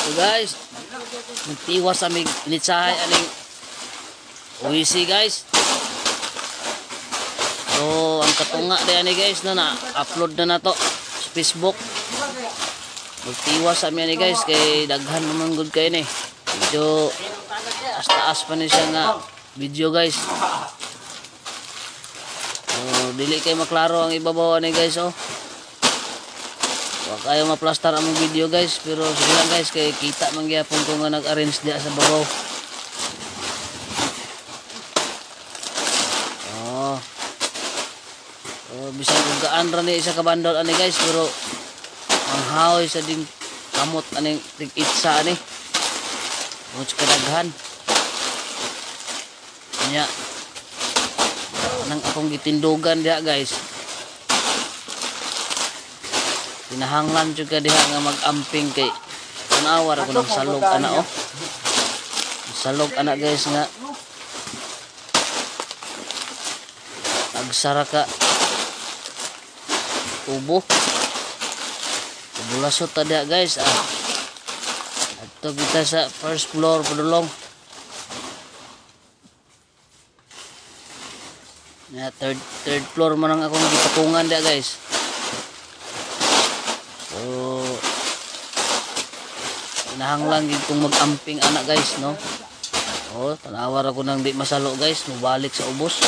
So guys, nagtiwas sa aming initsahay aning uwisi guys. So ang katunga diyan ni guys na upload na nato sa Facebook. Nagtiwas sa amin ni guys kay daghan naman good kay ni. Medyo taas pa ni siya nga video guys. Dili kay maklaro ang ibabaw ni guys oh. Wa kayo maplastar among video guys, pero sige lang guys kay kita man gyapon ko nga nag-arrange diha sa babaw. Bisag ugaan ra ni isa ka bandol ani guys, pero ang haoy sa ding kamot aning tig-itsa ani. Much kadaghan. Nya nang akong gitindugan diha guys. Pinahanglan juga diha nga mag-amping kay tanawar ako ng salog ana oh. Salog ana guys nga agsara ka tubo. Bulasot ta diha guys ah. Adto kita sa first floor padulong. Na third floor man ang akong gipatungan diha guys. So nahanglan gid kong mag-amping anak guys no. Oh, tanawar ako nang di masalo guys, mubalik sa ubos.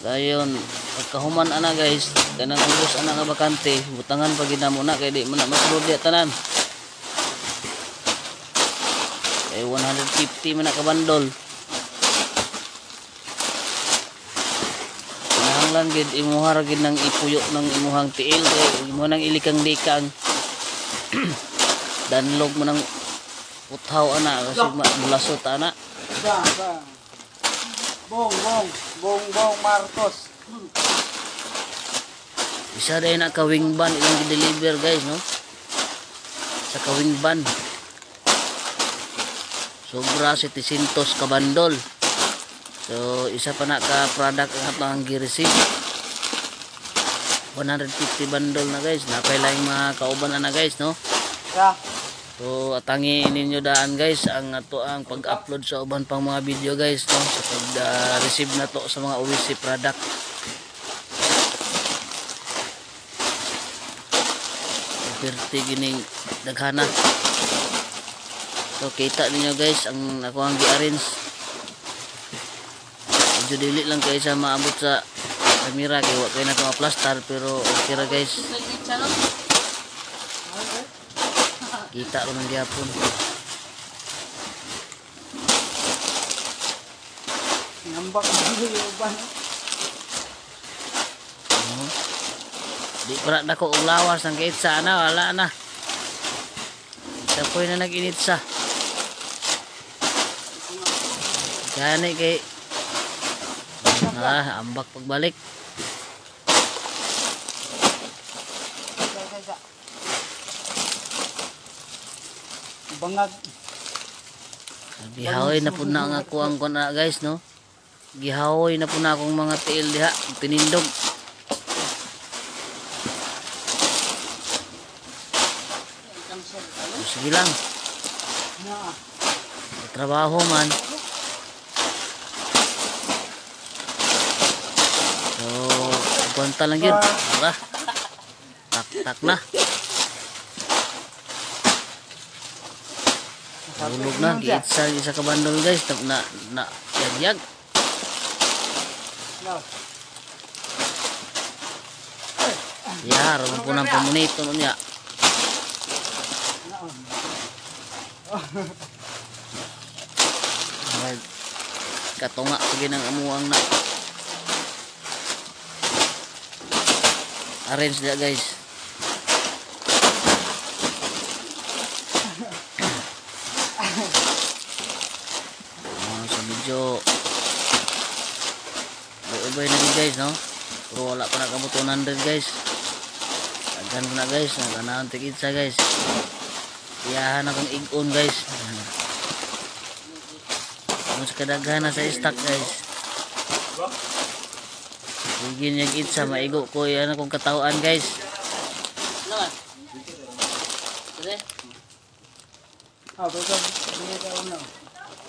Dayon pagkahuman ana guys, kanang ubos ana nga bakante, butangan pa gid namo na kay di man na masulod diha tanan. Kay 150 man na ka bandol. Lang gid imuha ra gid nang ipuyo ng imuhang tiil kay imo nang ilikang-likang danlog mo nang uthaw ana kasi bulasot ana. Bong Marcos. Isa day na ka wing ban ilang gi-deliver guys no. Sa ka wing ban. Sobra 700 ka bandol. So isa pa na ka product ang atong gi-receive 150 bundle na guys, napay lang mga kauban na guys no. So atangi ninyo daan guys ang ato ang pag-upload sa uban pang mga video guys no, sa pag-receive na to sa mga UWC product. Perti gining daghana. So kita ninyo guys ang ako ang gi-arrange. Medyo dili lang kayo sa maabot sa camera kaya wak kayo na ito ma-plaster pero okay ra guys. Kita rin ang gihapon. Nambak yung uban. Di para na ko ulawas ng kaitsa na wala na. Isa po na nag-initsa. Gani kay ambak pagbalik. Bangag. Gihawoy na po na ang ako ang kuna guys no. Gihawoy na po na akong mga tiil diha, tinindog. Sige lang. Trabaho man. Kuwanta lang yun. Tara. Tak na. Hulog na. Giit sa isa ka bandol guys. Na yagyag. Yara mo po ng pamunito nun ya. Katunga. Sige ng amuang na. Arrange dia guys. Sa video ubay na guys no. Pero wala pa nakabot 100 guys. Aghan ko na guys. Naganahan tikit sa guys. Iyahan akong ig-on guys. Mas kadaghan na sa stock guys. Sige niya itsa, maigo ko yan akong katawaan guys. Naman? Sige? Basta bigay ka uno.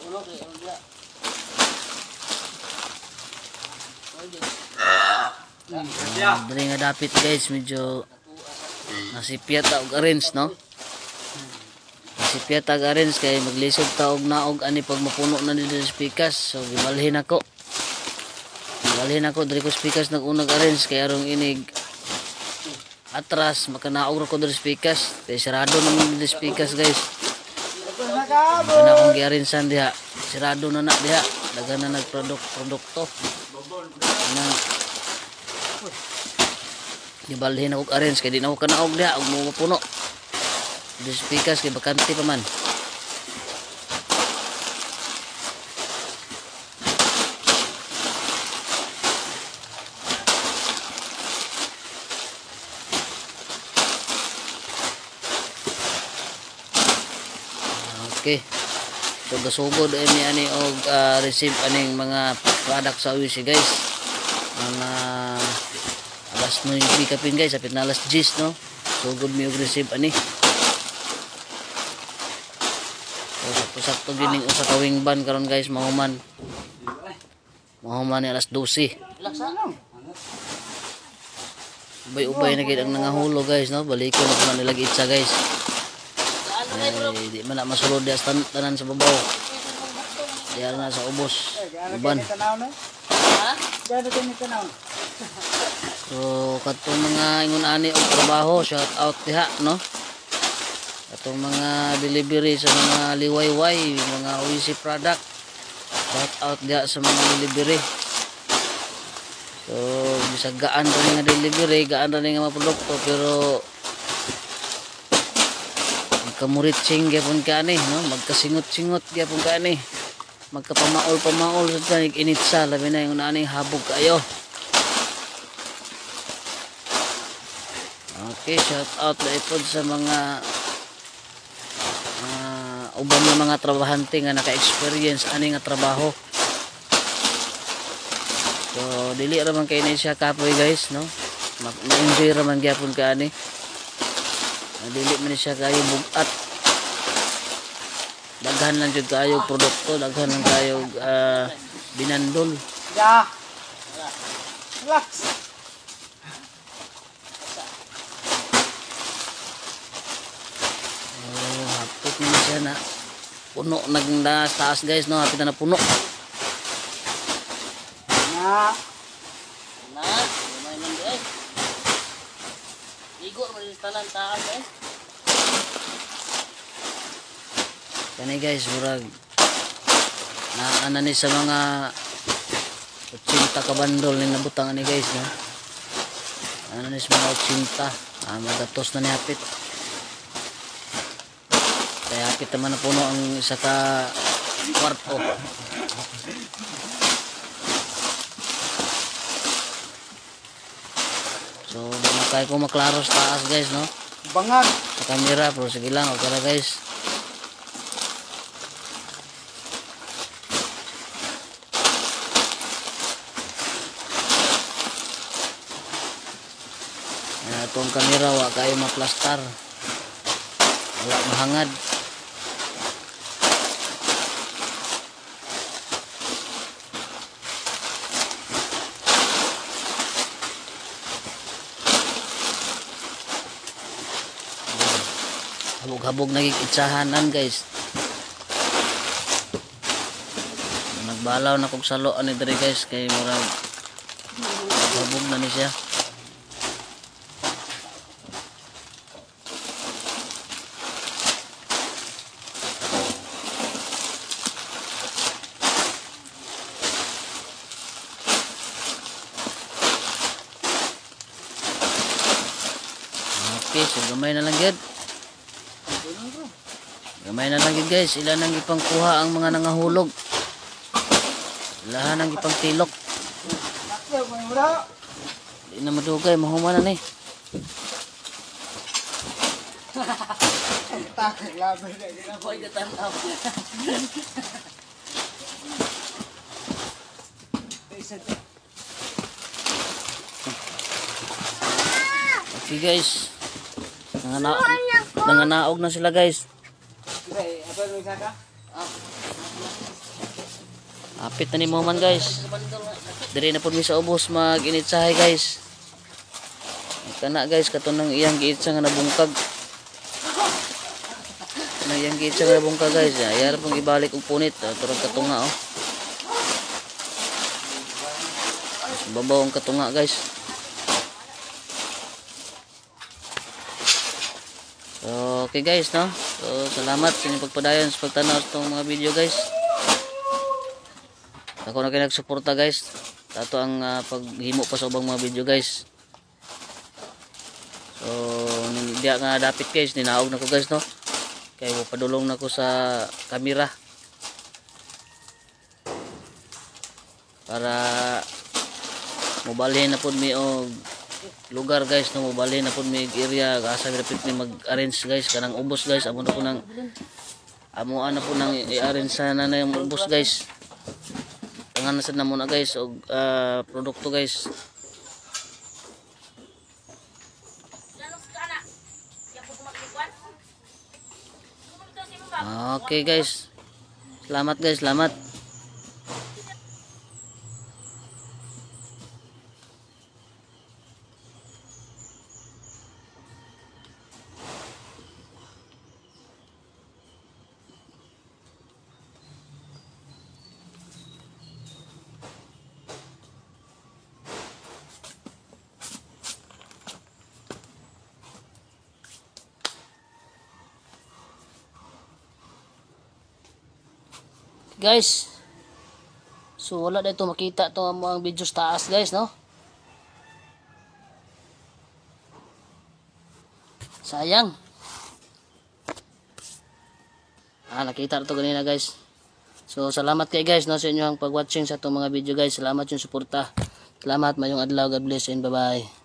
Uno kay ano dia? Dali nga dapit guys, medyo nasipyat ta og arrange no. Nasipyat ta og arrange kay maglisod ta og naog ani pag mapuno na dito sa speakers. So gibalhin ako. Gibalhin ako diri ko speakers nag-unag arrange kay arong inig atras makanaog ra ko diri speakers. Kay sarado naman diri speakers guys. Ana akong gi-arrangean diha. Sarado na na diha. Daghan na nagprodukto. Ana gibalhin ako arrange kay di na ako kanaog diha og mo mapuno. Diri speakers kay bakante pa man. Okay. So gasugod ni ani og receive aning mga product sa UC guys. Mga alas 9 kapin guys, apit na alas 10 no. Sugod mi og receive ani. So sakto gining usa ka wing ban karon guys, mahuman. Mahuman ni alas 12. Ubay-ubay na gid ang nangahulo guys no. Balikon na ko nilagi itsa guys. Di man na masulod diya tanan sa babaw. Diya na sa ubos. Uban. So katong mga ingon ani og trabaho, shout out diha no. Katong mga delivery sa mga liwayway, mga UC product. Shout out diha sa mga delivery. So bisag gaan ra nga delivery, gaan ra nga mga produkto pero kamuritsing gyapon kaani no, magkasingot-singot gyapon kaani, magkapamaol-pamaol sa tanig initsa labi na yung naaning habog kayo. Okay, shout out na ipod sa mga uban ng mga trabahante nga naka-experience ani nga trabaho. So dili ra man kay ni siya kapoy guys no, ma-enjoy ra man gyapon kaani. Dili man siya kayo bugat. Daghan lang jud kayo produkto, daghan lang kayo binandol. Ya. Relax. Oh, hapot ni siya na puno nagda taas guys no, hapit na puno. Na. Na, may man guys. Igo man tanan taas guys. Kani guys, murag na ni sa mga 80 ka bandol ni nabutang ani guys no. Ni sa mga 80, magatos na ni hapit. Kaya hapit naman na puno ang isa ka kwarto. So na kay ko maklaro sa taas guys no. Bangag. Sa camera pero sige lang okay ra guys. Itong kamera wa kayo maplastar, wala mahangad. Habog-habog nagikitsahanan guys. Nagbalaw na kog salo ani diri guys kay murag habog na ni siya. Okay, so gamay na lang gid. Gamay na lang gid guys, ilan nang ipangkuha ang mga nangahulog. Ilahan ang ipang tilok. Di na madugay, mahuman na ni. Takot laban na gina Boy gatanaw. Okay guys. Nanganaog na sila guys. Apit na ni mo man guys. Diri na pud mi sa ubos mag-initsahay guys. Kana guys katon nang iyang giitsa nga nabungkag. Nang iyang giitsa nga nabungkag guys. Ayara pong ibalik og punit turog katunga oh. Babaw ang katunga guys. So okay guys no. So salamat sa inyong pagpadayon sa pagtanaw sa itong mga video guys. Ako na kayo nagsuporta guys. Ato ang paghimo pa sa ubang mga video guys. So diya nga dapit guys, ninaog na ko guys no. Kaya padulong na ko sa kamera. Para mobalhin na pud mi og lugar guys no, mobalhin na pud mi area asa mi dapit mi mag-arrange guys kanang ubos guys. Amo na po nang amuan na po nang i-arrange sana na yung ubos guys. Tangan na sad na muna guys og produkto guys. Okay guys. Selamat guys, selamat. Guys, so wala na ito makita ito ang mga videos taas guys no. Sayang. Nakita ito kanina guys. So salamat kay guys no sa inyong pag-watching sa itong mga video guys. Salamat yung suporta. Salamat, mayong adlaw, God bless and bye bye.